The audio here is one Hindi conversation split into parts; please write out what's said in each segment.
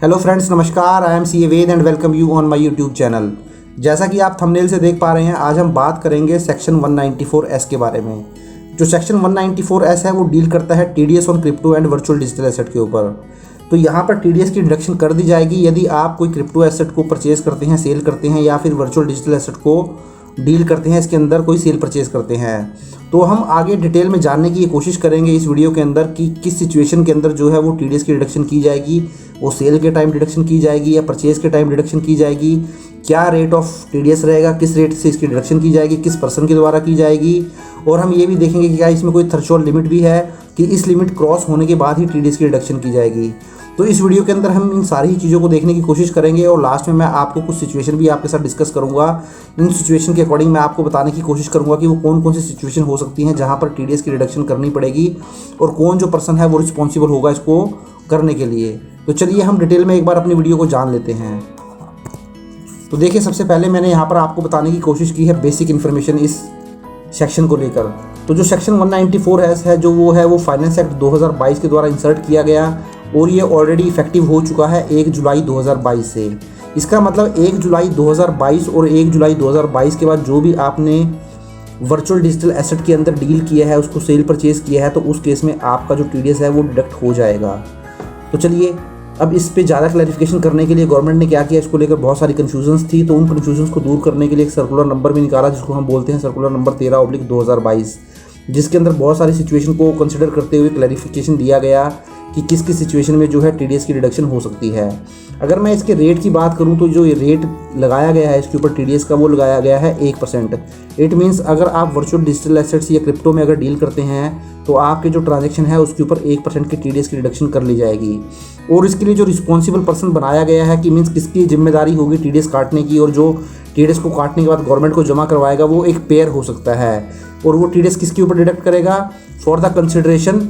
हेलो फ्रेंड्स, नमस्कार। I am C A Ved and welcome you on my YouTube channel. जैसा कि आप थंबनेल से देख पा रहे हैं, आज हम बात करेंगे सेक्शन 194S के बारे में। जो सेक्शन 194S है वो डील करता है TDS on crypto and virtual digital asset के ऊपर। तो यहाँ पर टीडीएस की डिडक्शन कर दी जाएगी यदि आप कोई क्रिप्टो एसेट को परचेज़ करते हैं, सेल करते हैं, या फिर वर्चुअल डिजिटल एसेट को डील करते हैं, इसके अंदर कोई सेल परचेज़ करते हैं। तो हम आगे डिटेल में जानने की कोशिश करेंगे इस वीडियो के अंदर कि किस सिचुएशन के अंदर जो है वो टीडीएस की डिडक्शन की जाएगी। वो सेल के टाइम डिडक्शन की जाएगी या परचेज़ के टाइम डिडक्शन की जाएगी, क्या रेट ऑफ टीडीएस रहेगा, किस रेट से इसकी डिडक्शन की जाएगी, किस पर्सन के द्वारा की जाएगी। और हम ये भी देखेंगे कि क्या इसमें कोई थ्रेशोल्ड लिमिट भी है कि इस लिमिट क्रॉस होने के बाद ही टीडीएस की डिडक्शन की जाएगी। तो इस वीडियो के अंदर हम इन सारी चीज़ों को देखने की कोशिश करेंगे और लास्ट में मैं आपको कुछ सिचुएशन भी आपके साथ डिस्कस करूंगा। इन सिचुएशन के अकॉर्डिंग मैं आपको बताने की कोशिश करूंगा कि वो कौन कौन सी सिचुएशन हो सकती हैं जहां पर टीडीएस की रिडक्शन करनी पड़ेगी और कौन जो पर्सन है वो रिस्पॉन्सिबल होगा इसको करने के लिए। तो चलिए हम डिटेल में एक बार अपनी वीडियो को जान लेते हैं। तो देखिए, सबसे पहले मैंने यहाँ पर आपको बताने की कोशिश की है बेसिक इन्फॉर्मेशन इस सेक्शन को लेकर। तो जो सेक्शन 194S है वो फाइनेंस एक्ट 2022 के द्वारा इंसर्ट किया गया और ये ऑलरेडी इफेक्टिव हो चुका है 1 जुलाई 2022 से। इसका मतलब 1 जुलाई 2022 और 1 जुलाई 2022 के बाद जो भी आपने वर्चुअल डिजिटल एसेट के अंदर डील किया है, उसको सेल परचेज़ किया है, तो उस केस में आपका जो टीडीएस है वो डिडक्ट हो जाएगा। तो चलिए अब इस पे ज़्यादा क्लैरिफिकेशन करने के लिए गवर्नमेंट ने क्या किया, इसको लेकर बहुत सारी कन्फ्यूजन्स थी। तो उन कन्फ्यूजन्स को दूर करने के लिए एक सर्कुलर नंबर भी निकाला जिसको हम बोलते हैं सर्कुलर नंबर 13/2022, जिसके अंदर बहुत सारी सिचुएशन को कंसिडर करते हुए क्लैरिफिकेशन दिया गया कि किस किस सिचुएशन में जो है टीडीएस की डिडक्शन हो सकती है। अगर मैं इसके रेट की बात करूं तो जो ये रेट लगाया गया है इसके ऊपर टीडीएस का वो लगाया गया है 1%। इट मीन्स अगर आप वर्चुअल डिजिटल एसेट्स या क्रिप्टो में अगर डील करते हैं तो आपके जो ट्रांजैक्शन है उसके ऊपर 1% की टीडीएस की डिडक्शन कर ली जाएगी। और इसके लिए जो रिस्पॉन्सिबल पर्सन बनाया गया है कि मीन्स किसकी जिम्मेदारी होगी टीडीएस काटने की, और जो टीडीएस को काटने के बाद गवर्नमेंट को जमा करवाएगा वो एक पेयर हो सकता है। और वो टीडीएस किसके ऊपर डिडक्ट करेगा? For the consideration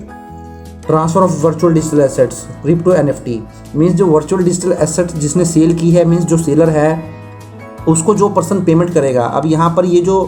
transfer of virtual digital assets crypto NFT. Means जो वर्चुअल डिजिटल एसेट जिसने सेल की है, मीन्स जो सेलर है उसको जो पर्सन पेमेंट करेगा। अब यहाँ पर ये जो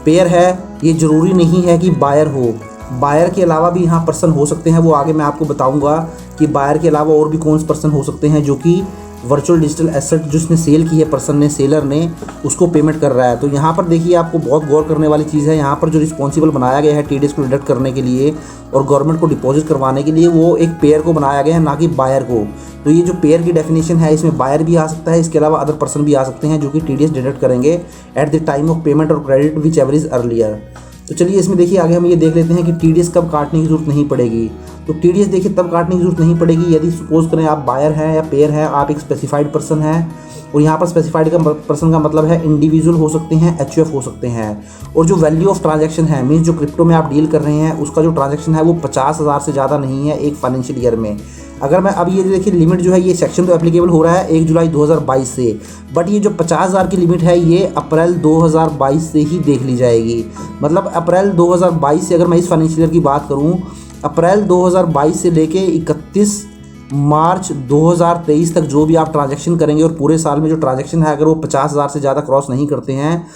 पेयर है ये ज़रूरी नहीं है कि बायर हो, बायर के अलावा भी यहाँ पर्सन हो सकते हैं। वो आगे मैं आपको बताऊँगा कि बायर के अलावा और भी कौन से पर्सन हो सकते हैं जो कि वर्चुअल डिजिटल एसेट जिसने सेल की है पर्सन ने, सेलर ने, उसको पेमेंट कर रहा है। तो यहाँ पर देखिए आपको बहुत गौर करने वाली चीज़ है। यहाँ पर जो रिस्पॉन्सिबल बनाया गया है टीडीएस को डिडक्ट करने के लिए और गवर्नमेंट को डिपॉजिट करवाने के लिए, वो एक पेयर को बनाया गया है, ना कि बायर को। तो ये जो पेयर की डेफिनेशन है इसमें बायर भी आ सकता है, इसके अलावा अदर पर्सन भी आ सकते हैं जो कि टीडीएस डिडक्ट करेंगे at the time of payment और credit whichever is earlier. तो चलिए इसमें देखिए आगे हम ये देख लेते हैं कि टीडीएस कब काटने की जरूरत नहीं पड़ेगी। तो टीडीएस देखिए तब काटने की जरूरत नहीं पड़ेगी यदि सपोज करें आप बायर हैं या पेयर हैं, आप एक स्पेसिफाइड पर्सन हैं। और यहाँ पर स्पेसिफाइड का पर्सन का मतलब है इंडिविजुअल हो सकते हैं, एचयूएफ हो सकते हैं। और जो वैल्यू ऑफ ट्रांजैक्शन है, मीन्स जो क्रिप्टो में आप डील कर रहे हैं उसका जो ट्रांजैक्शन है वो 50,000 से ज़्यादा नहीं है एक फाइनेंशियल ईयर में। अगर मैं अब ये देखिए लिमिट जो है, ये सेक्शन तो एप्लीकेबल हो रहा है 1 जुलाई 2022 से, बट ये जो 50,000 की लिमिट है ये अप्रैल 2022 से ही देख ली जाएगी। मतलब अप्रैल 2022 से, अगर मैं इस फाइनेंशियल ईयर की बात करूँ, अप्रैल 2022 से लेके 31 मार्च 2023 तक जो भी आप ट्रांजैक्शन करेंगे और पूरे साल में जो ट्रांजैक्शन है अगर वो 50,000 से ज़्यादा क्रॉस नहीं करते हैं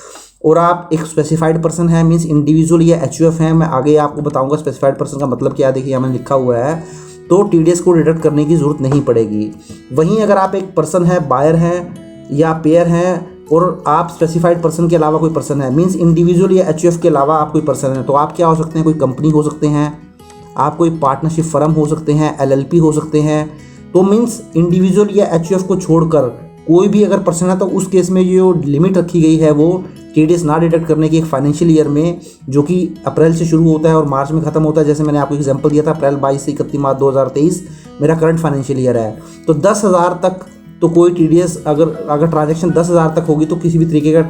और आप एक स्पेसिफाइड पर्सन है, मीन्स इंडिविजुअल या एचयूएफ है, मैं आगे आपको बताऊंगा स्पेसिफाइड पर्सन का मतलब क्या है, देखिए यहाँ मैंने लिखा हुआ है, तो टीडीएस को डिडक्ट करने की ज़रूरत नहीं पड़ेगी। वहीं अगर आप एक पर्सन है, बायर हैं या पेयर हैं और आप स्पेसिफाइड पर्सन के अलावा कोई पर्सन है, मीन्स इंडिविजुअल या एचयूएफ के अलावा आप कोई पर्सन है, तो आप क्या हो सकते हैं? कोई कंपनी हो सकते हैं, आप कोई पार्टनरशिप फर्म हो सकते हैं, एलएलपी हो सकते हैं। तो मीन्स इंडिविजुअल या एचयूएफ को छोड़कर कोई भी अगर पर्सन है तो उस केस में जो लिमिट रखी गई है वो टीडीएस ना डिडक्ट करने की एक फाइनेंशियल ईयर में, जो कि अप्रैल से शुरू होता है और मार्च में ख़त्म होता है। जैसे मैंने आपको एग्जांपल दिया था, अप्रैल 22 से 31 मार्च 2023 मेरा करंट फाइनेंशियल ईयर है। तो 10,000 तक तो कोई टीडीएस अगर ट्रांजैक्शन 10,000 तक होगी तो किसी भी तरीके का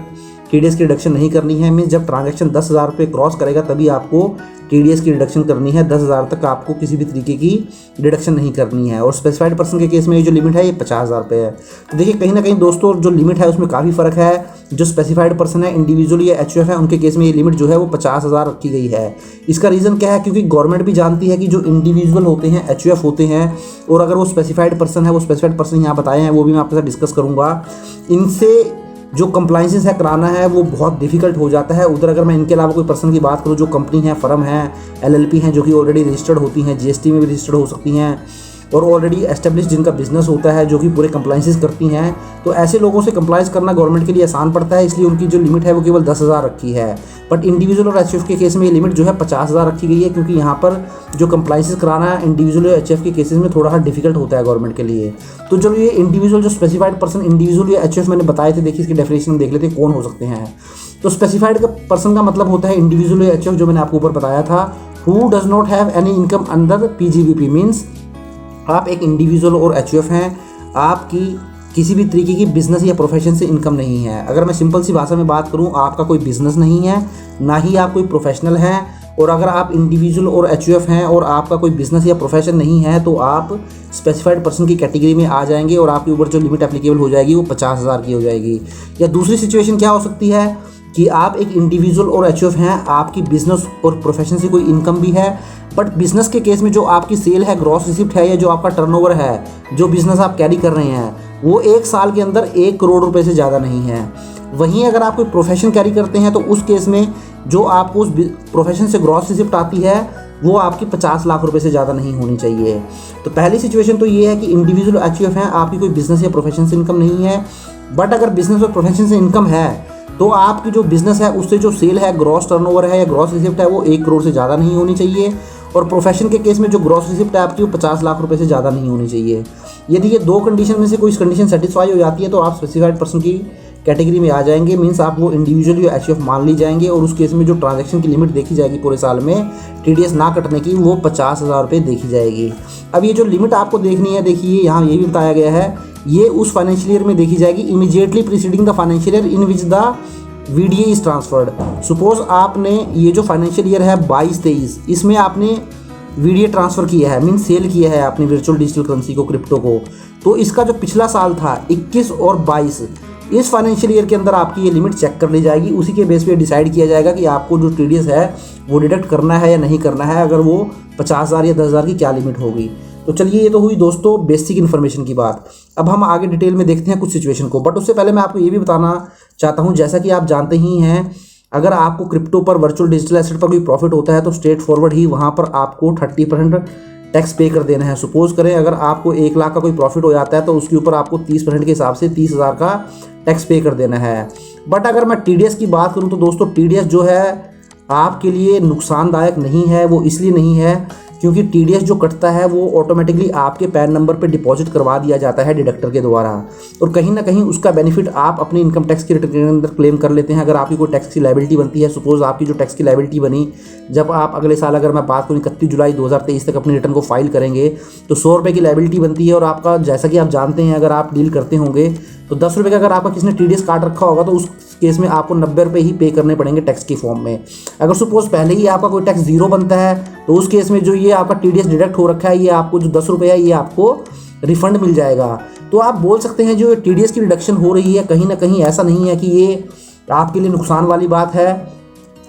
टीडीएस की रिडक्शन नहीं करनी है। मीन्स जब ट्रांजैक्शन 10,000 रुपये क्रॉस करेगा तभी आपको टीडीएस की डिडक्शन करनी है। 10,000 तक आपको किसी भी तरीके की डिडक्शन नहीं करनी है। और स्पेसिफाइड पर्सन के केस में ये जो लिमिट है ये 50,000 रुपये है। तो देखिए कहीं ना कहीं दोस्तों जो लिमिट है उसमें काफ़ी फ़र्क है। जो स्पेसिफाइड पर्सन है, इंडिविजुअल या एचयूएफ है, उनके केस में ये लिमिट जो है वो 50,000 रखी गई है। इसका रीज़न क्या है? क्योंकि गवर्नमेंट भी जानती है कि जो इंडिविजुअल होते हैं, एचयूएफ होते हैं, और अगर वो स्पेसिफाइड पर्सन है, वो स्पेसिफाइड पर्सन यहाँ बताए हैं, वो भी मैं आपके साथ डिस्कस करूँगा, इनसे जो कंप्लाइंसेस है कराना है वो बहुत डिफिकल्ट हो जाता है। उधर अगर मैं इनके अलावा कोई पर्सन की बात करूँ, जो कंपनी है, फर्म है, एलएलपी हैं जो कि ऑलरेडी रजिस्टर्ड होती हैं, जीएसटी में भी रजिस्टर्ड हो सकती हैं, और ऑलरेडी एस्टेब्लिश जिनका बिजनेस होता है, जो कि पूरे कंप्लाइंसेस करती हैं, तो ऐसे लोगों से कंप्लाइंस करना गवर्नमेंट के लिए आसान पड़ता है, इसलिए उनकी जो लिमिट है वो केवल 10,000 रखी है। बट इंडिविजुअल और एचयूएफ के केस में ये लिमिट जो है 50,000 रखी गई है, क्योंकि यहाँ पर जो कंप्लाइंसेस कराना है इंडिविजुअल और एचयूएफ के केसेस में थोड़ा सा डिफिकल्ट होता है गवर्नमेंट के लिए। तो चलो ये इंडिविजुअल जो स्पेसिफाइड पर्सन इंडिविजुअल या एचयूएफ मैंने बताए थे, देखिए इसकी डेफिनेशन हम देख लेते हैं कौन हो सकते हैं। तो स्पेसिफाइड का पर्सन का मतलब होता है इंडिविजुअल या एचयूएफ, जो मैंने आपको ऊपर बताया था, who does not have any income under PGBP. Means आप एक इंडिविजुअल और एचयूएफ हैं, आपकी किसी भी तरीके की बिजनेस या प्रोफेशन से इनकम नहीं है। अगर मैं सिंपल सी भाषा में बात करूं, आपका कोई बिजनेस नहीं है, ना ही आप कोई प्रोफेशनल हैं, और अगर आप इंडिविजुअल और एचयूएफ हैं और आपका कोई बिजनेस या प्रोफेशन नहीं है, तो आप स्पेसिफाइड पर्सन की कैटेगरी में आ जाएंगे और आपके ऊपर जो लिमिट एप्लीकेबल हो जाएगी वो 50,000 की हो जाएगी। या दूसरी सिचुएशन क्या हो सकती है कि आप एक इंडिविजुअल और एचयूएफ हैं, आपकी बिजनेस और प्रोफेशन से कोई इनकम भी है, बट बिजनेस के केस में जो आपकी सेल है, ग्रॉस रिसिप्ट है, या जो आपका टर्नओवर है, जो बिजनेस आप कैरी कर रहे हैं, वो एक साल के अंदर 1 करोड़ रुपए से ज़्यादा नहीं है। वहीं अगर आप कोई प्रोफेशन कैरी करते हैं, तो उस केस में जो आपको उस प्रोफेशन से ग्रॉस रिसिप्ट आती है वो आपकी 50 लाख रुपए से ज़्यादा नहीं होनी चाहिए। तो पहली सिचुएशन तो ये है कि इंडिविजुअल एचयूएफ हैं, आपकी कोई बिजनेस या प्रोफेशन से इनकम नहीं है। बट अगर बिजनेस और प्रोफेशन से इनकम है, तो आपकी जो बिजनेस है उससे जो सेल है, ग्रॉस टर्नओवर है या ग्रॉस रिसिप्ट है, वो 1 करोड़ से ज़्यादा नहीं होनी चाहिए। और प्रोफेशन के केस में जो ग्रॉस रिसिप्ट है आपकी, वो 50 लाख रुपए से ज़्यादा नहीं होनी चाहिए। यदि ये दो कंडीशन में से कोई कंडीशन सेटिस्फाई हो जाती है, तो आप स्पेसिफाइड पर्सन की कैटेगरी में आ जाएंगे। मीन्स आप वो इंडिविजुअल या एचयूएफ मान ली जाएंगे, और उस केस में जो ट्रांजैक्शन की लिमिट देखी जाएगी पूरे साल में टीडीएस ना कटने की, वो 50,000 रुपये देखी जाएगी। अब ये जो लिमिट आपको देखनी है, देखिए यहाँ ये भी बताया गया है, ये उस फाइनेंशियल ईयर में देखी जाएगी immediately preceding the financial year in which the VDA is transferred. Suppose आपने ये जो फाइनेंशियल ईयर है 22-23, इसमें आपने वीडीए ट्रांसफ़र किया है, मीन सेल किया है आपने वर्चुअल डिजिटल करेंसी को, क्रिप्टो को, तो इसका जो पिछला साल था 21 और 22, इस फाइनेंशियल ईयर के अंदर आपकी ये लिमिट चेक कर ली जाएगी। उसी के बेस पे डिसाइड किया जाएगा कि आपको जो टीडीएस है वो डिडक्ट करना है या नहीं करना है, अगर वो 50,000 या 10,000 की क्या लिमिट होगी। तो चलिए, ये तो हुई दोस्तों बेसिक इन्फॉर्मेशन की बात। अब हम आगे डिटेल में देखते हैं कुछ सिचुएशन को, बट उससे पहले मैं आपको ये भी बताना चाहता हूँ, जैसा कि आप जानते ही हैं, अगर आपको क्रिप्टो पर, वर्चुअल डिजिटल एसेट पर कोई प्रॉफिट होता है, तो स्ट्रेट फॉरवर्ड ही वहाँ पर आपको 30% टैक्स पे कर देना है। सपोज करें अगर आपको 1 लाख का कोई प्रॉफिट हो जाता है, तो उसके ऊपर आपको 30% के हिसाब से 30,000 का टैक्स पे कर देना है। बट अगर मैं टीडीएस की बात करूँ, तो दोस्तों टीडीएस जो है आपके लिए नुकसानदायक नहीं है। वो इसलिए नहीं है क्योंकि टीडीएस जो कटता है वो ऑटोमेटिकली आपके पैन नंबर पे डिपॉजिट करवा दिया जाता है डिडक्टर के द्वारा, और कहीं ना कहीं उसका बेनिफिट आप अपने इनकम टैक्स की रिटर्न के अंदर क्लेम कर लेते हैं। अगर आपकी कोई टैक्स की लायबिलिटी बनती है, सपोज आपकी जो टैक्स की लायबिलिटी बनी, जब आप अगले साल, अगर मैं बात करूँ 31 जुलाई 2023 तक अपनी रिटर्न को फाइल करेंगे, तो 100 रुपये की लायबिलिटी बनती है, और आपका, जैसा कि आप जानते हैं, अगर आप डील करते होंगे तो 10 रुपये का अगर आपका किसी ने टीडीएस काट रखा होगा, तो उस केस में आपको 90 रुपये ही पे करने पड़ेंगे टैक्स के फॉर्म में। अगर सपोज पहले ही आपका कोई टैक्स 0 बनता है, तो उस केस में जो ये आपका टीडीएस डिडक्ट हो रखा है, ये आपको जो 10 रुपये है, ये आपको रिफंड मिल जाएगा। तो आप बोल सकते हैं जो टीडीएस की रिडक्शन हो रही है, कहीं ना कहीं ऐसा नहीं है कि ये आपके लिए नुकसान वाली बात है।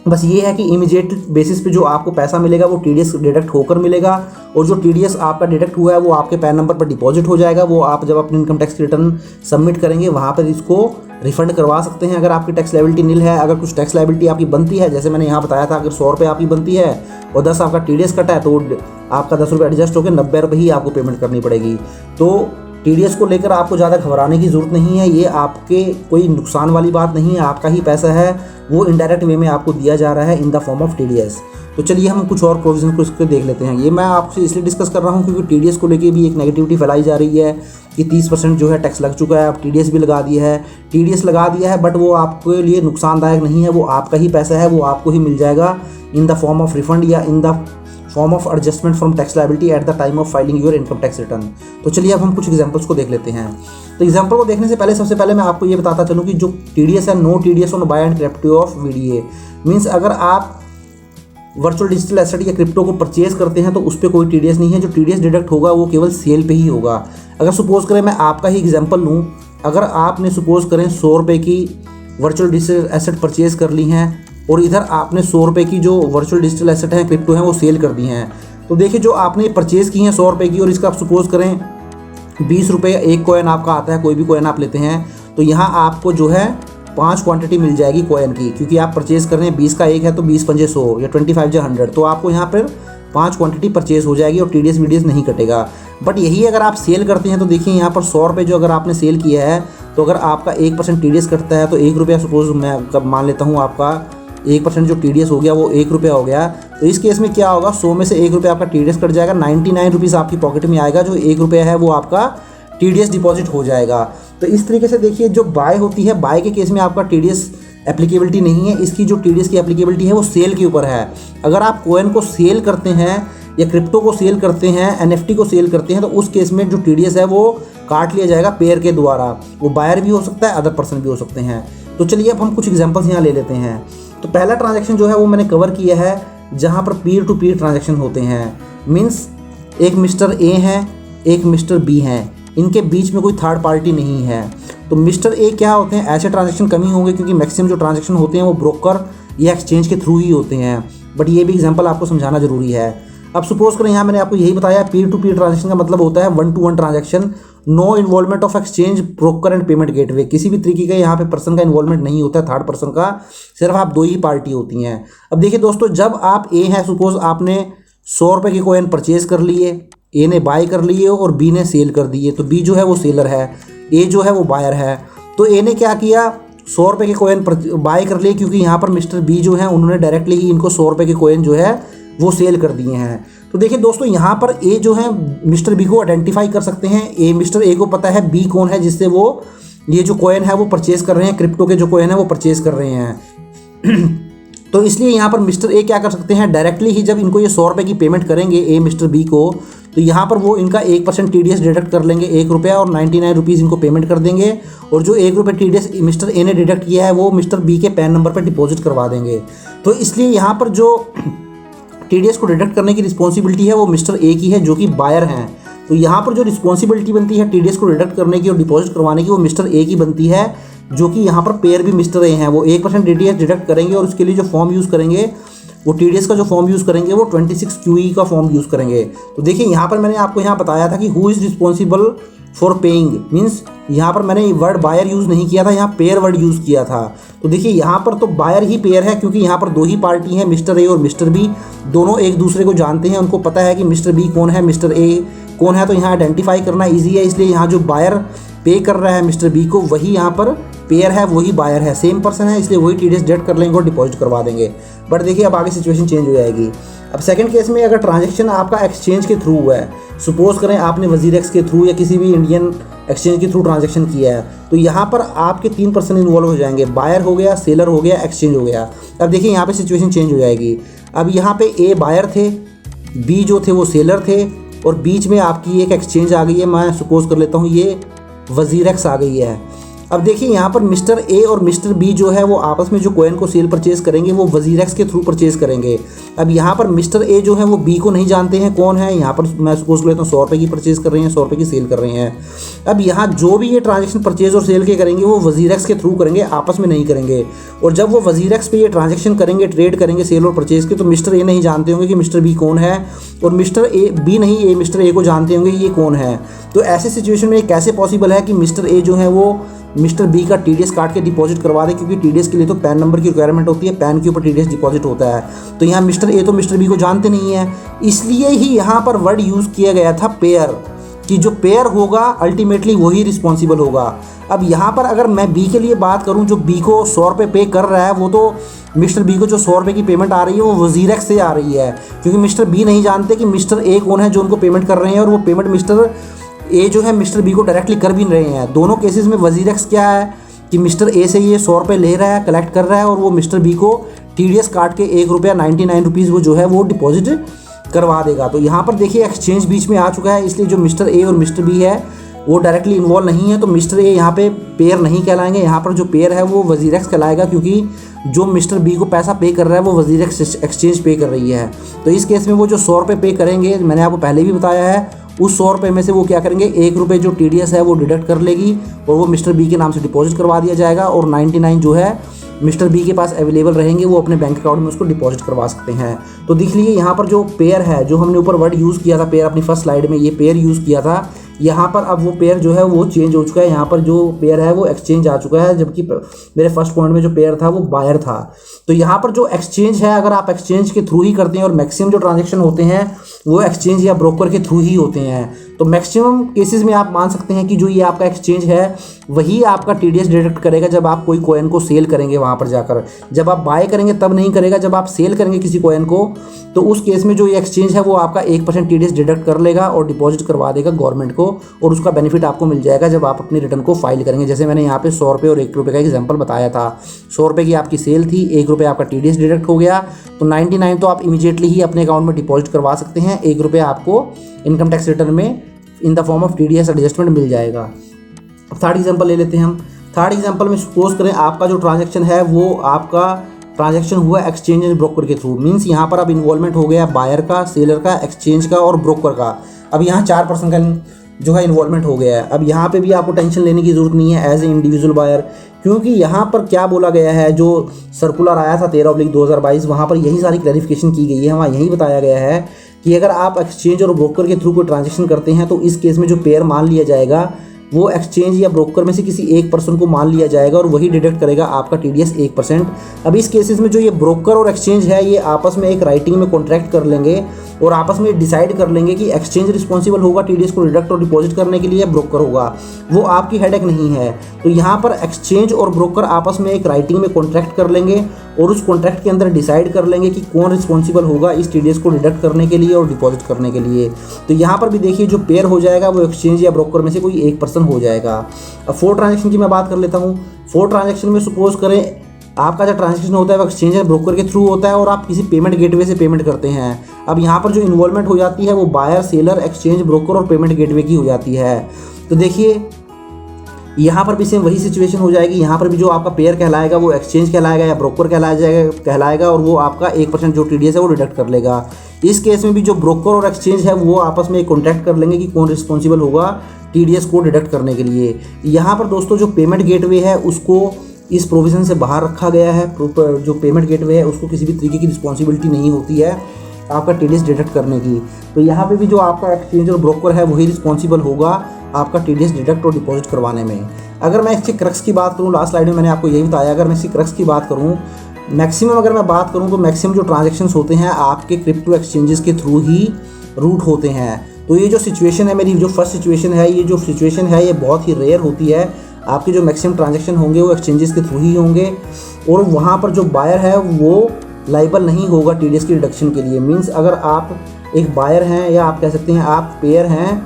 बस ये है कि इमीडिएट बेसिस पे जो आपको पैसा मिलेगा वो टीडीएस डिडक्ट होकर मिलेगा, और जो टीडीएस आपका डिडक्ट हुआ है वो आपके पैन नंबर पर डिपॉजिट हो जाएगा। वो आप जब अपनी इनकम टैक्स की रिटर्न सबमिट करेंगे, वहाँ पर इसको रिफंड करवा सकते हैं। अगर आपकी टैक्स लायबिलिटी नील है, अगर कुछ टैक्स लायबिलिटी आपकी बनती है, जैसे मैंने यहाँ बताया था, अगर 100 रुपये आपकी बनती है और 10 आपका टीडीएस कटा है, तो आपका 10 रुपये एडजस्ट होकर 90 रुपये ही आपको पेमेंट करनी पड़ेगी। तो टीडीएस को लेकर आपको ज़्यादा घबराने की ज़रूरत नहीं है। ये आपके कोई नुकसान वाली बात नहीं है, आपका ही पैसा है, वो इनडायरेक्ट वे में आपको दिया जा रहा है इन द फॉर्म ऑफ टीडीएस। तो चलिए हम कुछ और प्रोविजन को इसको देख लेते हैं। ये मैं आपसे इसलिए डिस्कस कर रहा हूँ क्योंकि टीडीएस को लेके भी एक नेगेटिविटी फैलाई जा रही है कि 30% जो है टैक्स लग चुका है, अब टीडीएस भी लगा दिया है। टीडीएस लगा दिया है, बट वो आपके लिए नुकसानदायक नहीं है, वो आपका ही पैसा है, वो आपको ही मिल जाएगा in the form of refund या in the form of adjustment from tax liability at the time of filing your income tax return. तो चलिए अब हम कुछ एग्जांपल्स को देख लेते हैं। तो एग्जांपल को देखने से पहले सबसे पहले मैं आपको ये बताता चलूँ कि जो टीडीएस है, no TDS on buy and crypto of VDA. Means अगर आप वर्चुअल डिजिटल एसेट या क्रिप्टो को परचेज करते हैं तो उस पर कोई टीडीएस नहीं है। जो टीडीएस डिडक्ट होगा वो केवल सेल पे ही होगा। अगर सपोज करें, मैं आपका ही एग्जांपल लूँ, अगर आपने सपोज करें 100 रुपये की वर्चुअल डिजिटल एसेट परचेज कर ली हैं, और इधर आपने 100 रुपये की जो वर्चुअल डिजिटल एसेट है, क्रिप्टो हैं, वो सेल कर दी हैं, तो देखिए जो आपने परचेज़ की हैं 100 रुपये की, और इसका आप सपोज करें 20 रुपये एक कॉइन आपका आता है, कोई भी कॉइन आप लेते हैं, तो यहाँ आपको जो है 5 क्वांटिटी मिल जाएगी कॉइन की, क्योंकि आप परचेज़ कर रहे हैं 20 का एक है तो 20 पंजे 100 या 25 या 100, तो आपको यहाँ पर 5 क्वांटिटी परचेज हो जाएगी और टीडीएस वीडीएस नहीं कटेगा। बट यही अगर आप सेल करते हैं तो देखिए यहाँ पर 100 रुपये जो अगर आपने सेल किया है, तो अगर आपका 1% TDS कटता है तो 1 रुपया, सपोज मैं मान लेता हूँ आपका 1% जो TDS हो गया वो 1 रुपया हो गया, तो इस केस में क्या होगा, 100 में से 1 रुपया आपका TDS कट जाएगा, 99 रुपीज़ आपकी पॉकेट में आएगा, जो 1 रुपया है वो आपका TDS डिपॉजिट हो जाएगा। तो इस तरीके से देखिए जो बाय होती है, बाय के केस में आपका TDS एप्लीकेबिलिटी नहीं है, इसकी जो TDS की एप्लीकेबिलिटी है वो सेल के ऊपर है। अगर आप कोइन को सेल करते हैं या क्रिप्टो को सेल करते हैं, NFT को सेल करते हैं, तो उस केस में जो TDS है वो काट लिया जाएगा पेयर के द्वारा। वो बायर भी हो सकता है, अदर पर्सन भी हो सकते हैं। तो चलिए अब हम कुछ एग्जांपल्स यहाँ ले लेते हैं। तो पहला ट्रांजैक्शन जो है वो मैंने कवर किया है, जहाँ पर पीयर टू पीयर ट्रांजैक्शन होते हैं। मीन्स एक मिस्टर ए है, एक मिस्टर बी हैं, इनके बीच में कोई थर्ड पार्टी नहीं है। तो मिस्टर ए क्या होते हैं, ऐसे ट्रांजैक्शन कम ही होंगे क्योंकि मैक्सिमम जो ट्रांजैक्शन होते हैं वो ब्रोकर या एक्सचेंज के थ्रू ही होते हैं। बट ये भी एग्जांपल आपको समझाना जरूरी है। अब सपोज करें, यहाँ मैंने आपको यही बताया, पीयर टू पीयर ट्रांजैक्शन का मतलब होता है 1-to-1 transaction, no involvement of exchange, broker and payment gateway. किसी भी तरीके का यहाँ पे पर्सन का इन्वॉल्वमेंट नहीं होता है, थर्ड पर्सन का, सिर्फ आप दो ही पार्टी होती हैं। अब देखिए दोस्तों, जब आप ए हैं, सपोज आपने 100 रुपये के कॉइन परचेज कर लिए, ए ने बाय कर लिए और बी ने सेल कर दिए। तो बी जो है वो सेलर है, ए जो है वो बायर है। तो ए ने क्या किया, 100 रुपये के कॉइन बाय कर लिए, क्योंकि यहाँ पर मिस्टर बी जो है उन्होंने डायरेक्टली ही इनको 100 रुपये के कॉइन जो है वो सेल कर दिए हैं। तो देखिए दोस्तों, यहाँ पर ए जो है मिस्टर बी को आइडेंटिफाई कर सकते हैं। मिस्टर ए को पता है बी कौन है जिससे वो ये जो कॉइन है वो परचेज कर रहे हैं, क्रिप्टो के जो कॉइन है वो परचेज कर रहे हैं। तो इसलिए यहाँ पर मिस्टर ए क्या कर सकते हैं, डायरेक्टली ही जब इनको ये 100 रुपये की पेमेंट करेंगे ए मिस्टर बी को, तो यहाँ पर वो इनका 1% TDS डिडक्ट कर लेंगे, 1 रुपया, और 99 रुपीज़ इनको पेमेंट कर देंगे। और जो 1 रुपये TDS मिस्टर ए ने डिडक्ट किया है वो मिस्टर बी के पैन नंबर पर डिपॉजिट करवा देंगे। तो इसलिए यहाँ पर जो TDS को डिडक्ट करने की रिस्पॉन्सिबिलिटी है वो मिस्टर ए की है, जो कि बायर हैं। तो यहाँ पर जो रिस्पॉन्सिबिलिटी बनती है TDS को डिडक्ट करने की और डिपॉजिट करवाने की, वो मिस्टर ए की बनती है, जो कि यहाँ पर पेयर भी मिस्टर ए हैं। वो 1% TDS डिडक्ट करेंगे और उसके लिए जो फॉर्म यूज़ करेंगे, वो TDS का जो फॉर्म यूज़ करेंगे वो 26 QE का फॉर्म यूज़ करेंगे। तो देखिए यहाँ पर मैंने आपको यहाँ बताया था कि who is responsible for paying, means यहाँ पर मैंने वर्ड बायर यूज़ नहीं किया था, यहाँ पेयर वर्ड यूज़ किया था। तो देखिए यहाँ पर तो बायर ही पेयर है, क्योंकि यहाँ पर दो ही पार्टी हैं, मिस्टर ए और मिस्टर बी, दोनों एक दूसरे को जानते हैं, उनको पता है कि मिस्टर बी कौन है, मिस्टर ए कौन है। तो यहाँ आइडेंटिफाई करना ईजी है, इसलिए यहाँ जो बायर पे कर रहा है मिस्टर बी को, वही यहाँ पर पेयर है, वही बायर है, सेम पर्सन है, इसलिए वही TDS डिडक्ट कर लेंगे और डिपॉजिट करवा देंगे। बट देखिए अब आगे सिचुएशन चेंज हो जाएगी। अब सेकंड केस में अगर ट्रांजैक्शन आपका एक्सचेंज के थ्रू हुआ है, सपोज करें आपने WazirX के थ्रू या किसी भी इंडियन एक्सचेंज के थ्रू ट्रांजैक्शन किया है, तो यहाँ पर आपके 3 पर्सन इन्वॉल्व हो जाएंगे, बायर हो गया, सेलर हो गया, एक्सचेंज हो गया। अब देखिए यहाँ पे सिचुएशन चेंज हो जाएगी। अब यहाँ पे ए बायर थे, बी जो थे वो सेलर थे, और बीच में आपकी एक एक्सचेंज आ गई है, मैं सपोज कर लेता हूँ ये WazirX आ गई है। अब देखिए यहाँ पर मिस्टर ए और मिस्टर बी जो है वो आपस में जो कॉइन को सेल परचेज करेंगे वो WazirX के थ्रू परचेज करेंगे। अब यहाँ पर मिस्टर ए जो है वो बी को नहीं जानते हैं कौन है, यहाँ पर मैं सपोज कर लेता हूँ 100 रुपये की परचेज कर रहे हैं, 100 रुपये की सेल कर रहे हैं। अब यहाँ जो भी ये ट्रांजेक्शन परचेज और सेल के करेंगे वो WazirX के थ्रू करेंगे, आपस में नहीं करेंगे। और जब वो WazirX पे ये ट्रांजेक्शन करेंगे, ट्रेड करेंगे सेल और परचेज के, तो मिस्टर ए नहीं जानते होंगे कि मिस्टर बी कौन है, और मिस्टर ए बी नहीं ए मिस्टर ए को जानते होंगे ये कौन है। तो ऐसे सिचुएशन में कैसे पॉसिबल है कि मिस्टर ए जो है वो मिस्टर बी का TDS काट के डिपॉजिट करवा दे, क्योंकि TDS के लिए तो पैन नंबर की रिक्वायरमेंट होती है, पैन के ऊपर TDS डिपॉजिट होता है। तो यहाँ मिस्टर ए तो मिस्टर बी को जानते नहीं है, इसलिए ही यहाँ पर वर्ड यूज़ किया गया था पेयर, कि जो पेयर होगा अल्टीमेटली वही रिस्पॉन्सिबल होगा। अब यहाँ पर अगर मैं बी के लिए बात करूँ, जो बी को 100 रुपये पे कर रहा है, वो तो मिस्टर बी को जो 100 रुपये की पेमेंट आ रही है वो WazirX से आ रही है, क्योंकि मिस्टर बी नहीं जानते कि मिस्टर ए कौन है जो उनको पेमेंट कर रहे हैं, और वो पेमेंट मिस्टर ए जो है मिस्टर बी को डायरेक्टली कर भी रहे हैं। दोनों केसेस में WazirX क्या है कि मिस्टर ए से ये 100 रुपये ले रहा है, कलेक्ट कर रहा है, और वो मिस्टर बी को TDS काट के 1 रुपया 99 रुपीज़ वो जो है वो डिपॉजिट करवा देगा। तो यहाँ पर देखिए एक्सचेंज बीच में आ चुका है, इसलिए जो मिस्टर ए और मिस्टर बी है वो डायरेक्टली इन्वॉल्व नहीं है, तो मिस्टर ए यहाँ पे पेयर नहीं कहलाएंगे। यहाँ पर जो पेयर है वो WazirX कहलाएगा, क्योंकि जो मिस्टर बी को पैसा पे कर रहा है वो WazirX एक्सचेंज पे कर रही है। तो इस केस में वो जो 100 रुपये पे करेंगे, मैंने आपको पहले भी बताया है, उस 100 रुपये में से वो क्या करेंगे, 1 रुपये जो TDS है वो डिडक्ट कर लेगी और वो मिस्टर बी के नाम से डिपॉजिट करवा दिया जाएगा, और 99 जो है मिस्टर बी के पास अवेलेबल रहेंगे, वो अपने बैंक अकाउंट में उसको डिपॉजिट करवा सकते हैं। तो देख लीजिए यहाँ पर जो पेयर है, जो हमने ऊपर वर्ड यूज़ किया था पेयर, अपनी फर्स्ट स्लाइड में ये पेयर यूज़ किया था, यहाँ पर अब वो पेयर जो है वो चेंज हो चुका है। यहाँ पर जो पेयर है वो एक्सचेंज आ चुका है, जबकि मेरे फर्स्ट पॉइंट में जो पेयर था वो बायर था। तो यहाँ पर जो एक्सचेंज है, अगर आप एक्सचेंज के थ्रू ही करते हैं, और मैक्सिमम जो ट्रांजेक्शन होते हैं वो एक्सचेंज या ब्रोकर के थ्रू ही होते हैं, तो मैक्सिमम केसेस में आप मान सकते हैं कि जो ये आपका एक्सचेंज है वही आपका TDS डिडक्ट करेगा जब आप कोई कॉइन को सेल करेंगे वहाँ पर जाकर। जब आप बाय करेंगे तब नहीं करेगा, जब आप सेल करेंगे किसी कॉइन को तो उस केस में जो ये एक्सचेंज है वो आपका 1% TDS डिडक्ट कर लेगा और डिपॉजिट करवा देगा गवर्नमेंट को, और उसका बेनिफिट आपको मिल जाएगा जब आप अपनी रिटर्न को फाइल करेंगे। जैसे मैंने यहाँ पे 100 रुपये और 1 रुपये का एग्जाम्पल बताया था। 100 रुपये की आपकी सेल थी, 1 रुपये आपका TDS डिडक्ट हो गया, तो 99 तो आप इमीडिएटली ही अपने अकाउंट में डिपॉजिट करवा सकते हैं। 1 रुपये आपको इनकम टैक्स रिटर्न में in the form of TDS adjustment मिल जाएगा। अब थर्ड एग्जांपल ले लेते हैं हम। थर्ड एग्जांपल में सपोज करें आपका जो ट्रांजैक्शन है वो आपका ट्रांजैक्शन हुआ एक्सचेंज एंड ब्रोकर के थ्रू। मींस यहाँ पर अब इन्वॉल्वमेंट हो गया बायर का, सेलर का, एक्सचेंज का और ब्रोकर का। अब यहाँ 4 पर्सन का जो है इन्वॉल्वमेंट हो गया है। अब यहाँ पे भी आपको टेंशन लेने की ज़रूरत नहीं है एज ए इंडिविजुअल बायर, क्योंकि यहाँ पर क्या बोला गया है, जो सर्कुलर आया था 13/2022 वहाँ पर यही सारी क्लैरिफिकेशन की गई है। वहाँ यही बताया गया है कि अगर आप एक्सचेंज और ब्रोकर के थ्रू कोई ट्रांजैक्शन करते हैं तो इस केस में जो पेयर मान लिया जाएगा वो एक्सचेंज या ब्रोकर में से किसी एक पर्सन को मान लिया जाएगा और वही डिडक्ट करेगा आपका TDS 1%। अब इस केसेस में जो ये ब्रोकर और एक्सचेंज है ये आपस में एक राइटिंग में कॉन्ट्रैक्ट कर लेंगे और आपस में डिसाइड कर लेंगे कि एक्सचेंज रिस्पॉन्सिबल होगा TDS को डिडक्ट और डिपॉजिट करने के लिए, ब्रोकर होगा, वो आपकी हेडेक नहीं है। तो यहाँ पर एक्सचेंज और ब्रोकर आपस में एक राइटिंग में कॉन्ट्रैक्ट कर लेंगे और उस कॉन्ट्रैक्ट के अंदर डिसाइड कर लेंगे कि कौन रिस्पॉन्सिबल होगा इस TDS को डिडक्ट करने के लिए और डिपॉजिट करने के लिए। तो यहाँ पर भी देखिए जो पेयर हो जाएगा वो एक्सचेंज या ब्रोकर में से कोई एक पर्सन हो जाएगा। अब 4 ट्रांजेक्शन की मैं बात कर लेता हूँ। 4 ट्रांजेक्शन में सपोज करें आपका जो ट्रांजैक्शन होता है वो एक्सचेंज एंड ब्रोकर के थ्रू होता है और आप किसी पेमेंट गेटवे से पेमेंट करते हैं। अब यहाँ पर जो इन्वॉल्वमेंट हो जाती है वो बायर, सेलर, एक्सचेंज, ब्रोकर और पेमेंट गेटवे की हो जाती है। तो देखिए यहाँ पर भी सेम वही सिचुएशन हो जाएगी। यहाँ पर भी जो आपका पेयर कहलाएगा वो एक्सचेंज कहलाएगा या ब्रोकर कहलाएगा और वो आपका 1% जो TDS है वो डिडक्ट कर लेगा। इस केस में भी जो ब्रोकर और एक्सचेंज है वो आपस में कॉन्टैक्ट कर लेंगे कि कौन रिस्पॉन्सिबल होगा TDS को डिडक्ट करने के लिए। यहाँ पर दोस्तों जो पेमेंट गेटवे है उसको इस प्रोविज़न से बाहर रखा गया है। जो पेमेंट गेटवे है उसको किसी भी तरीके की रिस्पॉन्सिबिलिटी नहीं होती है आपका TDS डिडक्ट करने की। तो यहाँ पे भी जो आपका एक्सचेंज और ब्रोकर है वही रिस्पॉन्सिबल होगा आपका TDS डिडक्ट और डिपॉजिट करवाने में। अगर मैं इसकी क्रक्स की बात करूँ, लास्ट स्लाइड में मैंने आपको यही बताया, अगर मैं इसकी क्रक्स की बात करूँ, मैक्सिमम अगर मैं बात करूँ तो मैक्सिमम जो ट्रांजेक्शन्स होते हैं आपके क्रिप्टो एक्सचेंजेस के थ्रू ही रूट होते हैं। तो ये जो सिचुएशन है, मेरी जो फर्स्ट सिचुएशन है, ये जो सिचुएशन है ये बहुत ही रेयर होती है। आपके जो मैक्सिमम ट्रांजैक्शन होंगे वो एक्सचेंजेस के थ्रू ही होंगे और वहाँ पर जो बायर है वो लाइबल नहीं होगा TDS की डिडक्शन के लिए। मींस अगर आप एक बायर हैं या आप कह सकते हैं आप पेयर हैं,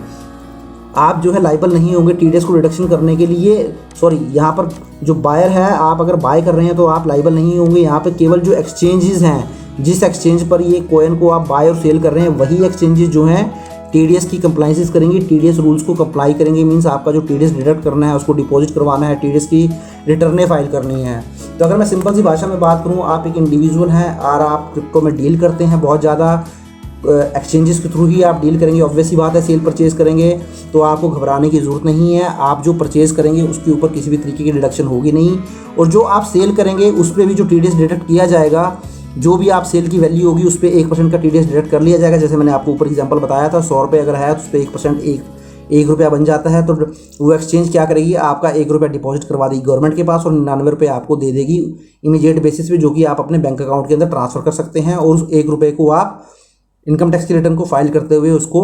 आप जो है लाइबल नहीं होंगे TDS को डिडक्शन करने के लिए। सॉरी, यहाँ पर जो बायर है आप अगर बाय कर रहे हैं तो आप लाइबल नहीं होंगे। यहाँ पर केवल जो एक्सचेंजेस हैं, जिस एक्सचेंज पर ये कॉइन को आप बाय और सेल कर रहे हैं वही एक्सचेंजेस जो हैं TDS की कंप्लाइंसेस करेंगे, TDS रूल्स को कंप्लाई करेंगे। मींस आपका जो TDS डिडक्ट करना है उसको डिपॉजिट करवाना है, TDS की रिटर्नें फाइल करनी है। तो अगर मैं सिंपल सी भाषा में बात करूँ, आप एक इंडिविजुअल हैं और आप क्रिप्टो में डील करते हैं, बहुत ज़्यादा एक्सचेंजेस के थ्रू ही आप डील करेंगे। ऑब्वियस ही बात है, सेल परचेज़ करेंगे तो आपको घबराने की ज़रूरत नहीं है। आप जो परचेज़ करेंगे उसके ऊपर किसी भी तरीके की डिडक्शन होगी नहीं, और जो आप सेल करेंगे उस पर भी जो TDS डिडक्ट किया जाएगा, जो भी आप सेल की वैल्यू होगी उस पर 1% का TDS डिडक्ट कर लिया जाएगा। जैसे मैंने आपको ऊपर एग्जांपल बताया था, 100 रुपये अगर है तो उस पर 1% 1 रुपया बन जाता है। तो वो एक्सचेंज क्या करेगी, आपका 1 रुपया डिपॉजिट करवा देगी गवर्नमेंट के पास और 99 रुपये आपको दे देगी इमीडिएट बेसिस पे, जो कि आप अपने बैंक अकाउंट के अंदर ट्रांसफ़र कर सकते हैं और उस 1 रुपये को आप इनकम टैक्स की रिटर्न को फाइल करते हुए उसको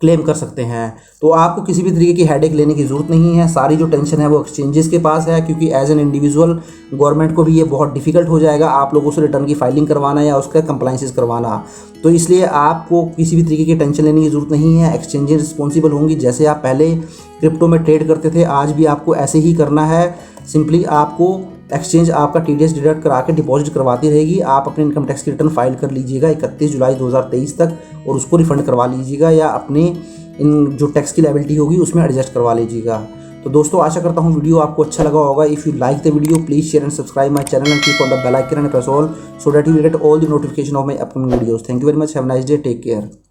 क्लेम कर सकते हैं। तो आपको किसी भी तरीके की हेडेक लेने की ज़रूरत नहीं है। सारी जो टेंशन है वो एक्सचेंजेस के पास है, क्योंकि एज एन इंडिविजुअल गवर्नमेंट को भी ये बहुत डिफिकल्ट हो जाएगा आप लोगों से रिटर्न की फाइलिंग करवाना या उसका कंप्लाइंसेस करवाना। तो इसलिए आपको किसी भी तरीके की टेंशन लेने की ज़रूरत नहीं है। एक्सचेंजेस रिस्पॉन्सिबल होंगी। जैसे आप पहले क्रिप्टो में ट्रेड करते थे, आज भी आपको ऐसे ही करना है। सिंपली आपको एक्सचेंज आपका TDS डिडक्ट करा के डिपॉजिट करवाती रहेगी। आप अपने इनकम टैक्स की रिटर्न फाइल कर लीजिएगा 31 जुलाई 2023 तक और उसको रिफ़ंड करवा लीजिएगा या अपने इन जो टैक्स की लायबिलिटी होगी उसमें एडजस्ट करवा लीजिएगा। तो दोस्तों आशा करता हूँ वीडियो आपको अच्छा लगा होगा। If you like the video please share and subscribe my channel and click on the bell icon and press all so that you will get all the notification of my upcoming videos. Thank you very much. Have a nice day. Take care.